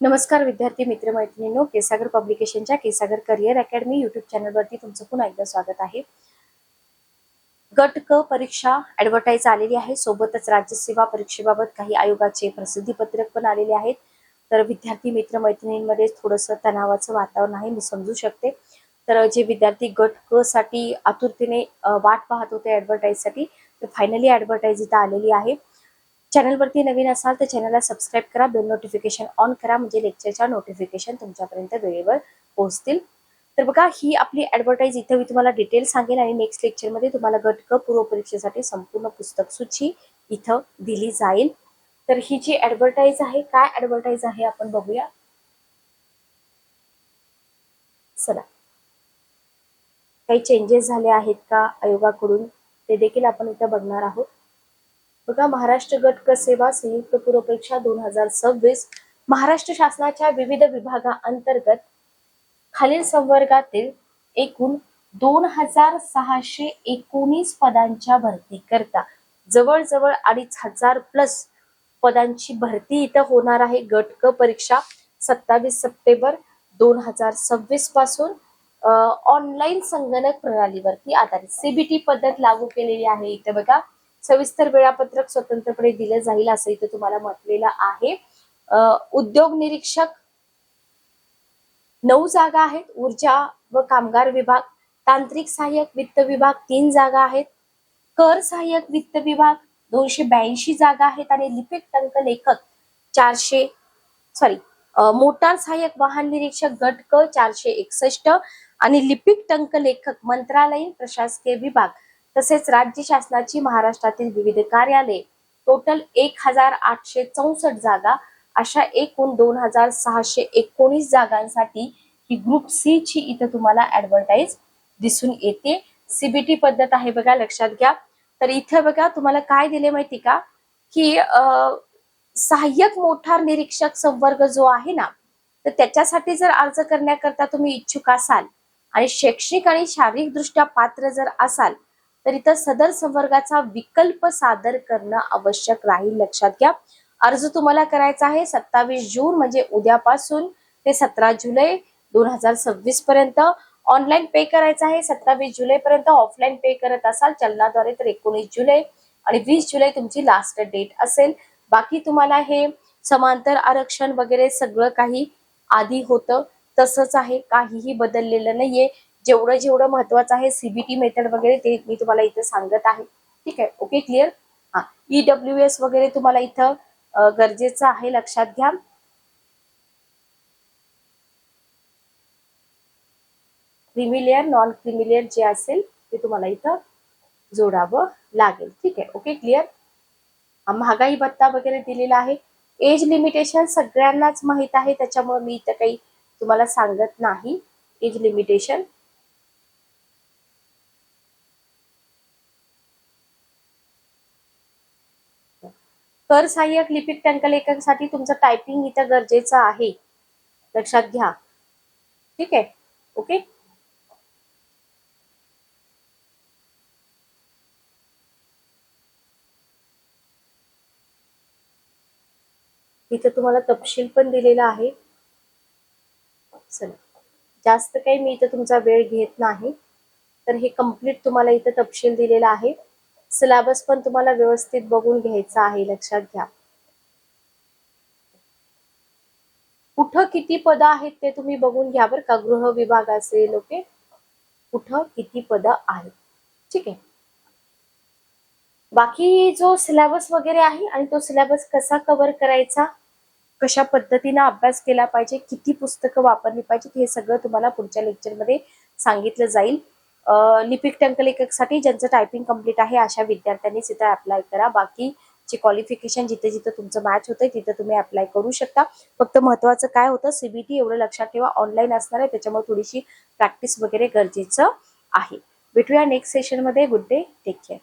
नमस्कार विद्यार्थी मित्र मैत्रिणींनो, केसागर पब्लिकेशनच्या केसागर करिअर अकॅडमी युट्यूब चॅनलवरती तुमचं पुन्हा एकदा स्वागत आहे. गट क परीक्षा ऍडव्हर्टाईज आलेली आहे. सोबतच राज्यसेवा परीक्षेबाबत काही आयोगाचे प्रसिद्धीपत्रक पण आलेले आहेत. तर विद्यार्थी मित्र मैत्रिणींमध्ये थोडंसं तणावाचं वातावरण आहे, मी समजू शकते. तर जे विद्यार्थी गट क साठी आतुरतेने वाट पाहत होते ऍडव्हर्टाईजसाठी, तर फायनली ऍडव्हर्टाईज इथं आलेली आहे. चॅनलवरती नवीन असाल तर चॅनलला सबस्क्राईब करा, बेल नोटिफिकेशन ऑन करा, म्हणजे लेक्चरच्या नोटिफिकेशन तुमच्यापर्यंत वेळेवर पोहोचतील. तर बघा, ही आपली ऍडव्हर्टाईज इथं मी तुम्हाला डिटेल सांगेन आणि नेक्स्ट लेक्चरमध्ये तुम्हाला गट क पूर्व परीक्षेसाठी संपूर्ण पुस्तक सूची इथं दिली जाईल. तर ही जी ऍडव्हर्टाईज आहे, काय ऍडव्हर्टाईज आहे आपण बघूया. चला, काही चेंजेस झाले आहेत का आयोगाकडून ते देखील आपण इथं बघणार आहोत. बघा, महाराष्ट्र गट क सेवा संयुक्त पूर्व परीक्षा 2026 महाराष्ट्र शासनाच्या विविध विभागाअंतर्गत खालील संवर्गातील एकूण 2619 पदांच्या भरती करता जवळजवळ 2500 प्लस पदांची भरती इथं होणार आहे. गट क परीक्षा 27 सप्टेंबर 2026 पासून ऑनलाईन संगणक प्रणालीवरती आधारित सीबीटी पद्धत लागू केलेली आहे. इथं बघा, सविस्तर वेळापत्रक स्वतंत्रपणे दिले जाईल असं इथं तुम्हाला म्हटलेलं आहे. उद्योग निरीक्षक 9 जागा आहेत. ऊर्जा व कामगार विभाग, तांत्रिक सहाय्यक वित्त विभाग 3 जागा आहेत. कर सहाय्यक वित्त विभाग 282 जागा आहेत आणि लिपिक टंक लेखक 400 मोटार सहाय्यक वाहन निरीक्षक गट क 461 आणि लिपिक टंक लेखक मंत्रालयीन प्रशासकीय विभाग तसेच राज्य शासनाची महाराष्ट्रातील विविध कार्यालये टोटल 1864 जागा, अशा एकूण 2619 जागांसाठी ही ग्रुप सी ची इथं तुम्हाला ऍडव्हर्टाईज दिसून येते. सीबीटी पद्धत आहे बघा, लक्षात घ्या. तर इथं बघा तुम्हाला काय दिले माहिती का, की सहाय्यक मोटार निरीक्षक संवर्ग जो आहे ना, तर त्याच्यासाठी जर अर्ज करण्याकरता तुम्ही इच्छुक असाल आणि शैक्षणिक आणि शारीरिक दृष्ट्या पात्र जर असाल तर इथं सदर संवर्गाचा विकल्प सादर करणं आवश्यक राहील. लक्षात घ्या. अर्ज तुम्हाला करायचा आहे 27 जून म्हणजे उद्यापासून ते 17 जुलै 2026 पर्यंत. ऑनलाईन पे करायचा आहे 27 जुलै पर्यंत. ऑफलाईन पे करत असाल चलनाद्वारे तर 19 जुलै आणि 20 जुलै तुमची लास्ट डेट असेल. बाकी तुम्हाला हे समांतर आरक्षण वगैरे सगळं काही आधी होतं तसंच आहे, काहीही बदललेलं नाहीये. जेवढं महत्वाचं आहे सीबीटी मेथड वगैरे ते मी तुम्हाला इथं सांगत आहे. ठीक आहे, ओके, क्लिअर. हा, ईडब्ल्यूएस वगैरे तुम्हाला इथं गरजेचं आहे, लक्षात घ्या. क्रिमिलेअर नॉन क्रिमिलेअर जे असेल ते तुम्हाला इथं जोडावं लागेल. ठीक आहे, ओके, क्लिअर. महागाई भत्ता वगैरे दिलेला आहे. एज लिमिटेशन सगळ्यांनाच माहित आहे, त्याच्यामुळे मी इथं काही तुम्हाला सांगत नाही. एज लिमिटेशन कर सहाय्यक लिपिक टंकलेखकासाठी तुमचं टायपिंग इथं गरजेचं आहे, लक्षात घ्या. ठीक आहे, ओके. इथं तुम्हाला तपशील पण दिलेला आहे. चला, जास्त काही मी इथं तुमचा वेळ घेत नाही. तर हे कम्प्लीट तुम्हाला इथं तपशील दिलेला आहे. सिलेबस पण तुम्हाला व्यवस्थित बघून घ्यायचा आहे, लक्षात घ्या. कुठं किती पदं आहेत ते तुम्ही बघून घ्या बरं का. गृह विभाग असेल, ओके, कुठं किती पदं आहेत. ठीक आहे. बाकी जो सिलेबस वगैरे आहे आणि तो सिलेबस कसा कव्हर करायचा, कशा पद्धतीने अभ्यास केला पाहिजे, किती पुस्तकं वापरली पाहिजे, हे सगळं तुम्हाला पुढच्या लेक्चरमध्ये सांगितलं जाईल. लिपिक टंकलेखकसाठी ज्यांचं टायपिंग कम्प्लीट आहे अशा विद्यार्थ्यांनीच इथं अप्लाय करा. बाकी जे क्वालिफिकेशन जिथे जिथे तुमचं मॅच होतंय तिथे तुम्ही अप्लाय करू शकता. फक्त महत्वाचं काय होतं, सीबीटी एवढं लक्षात ठेवा ऑनलाईन असणार आहे, त्याच्यामुळे थोडीशी प्रॅक्टिस वगैरे गरजेचं आहे. भेटूया नेक्स्ट सेशनमध्ये. Good day, take care.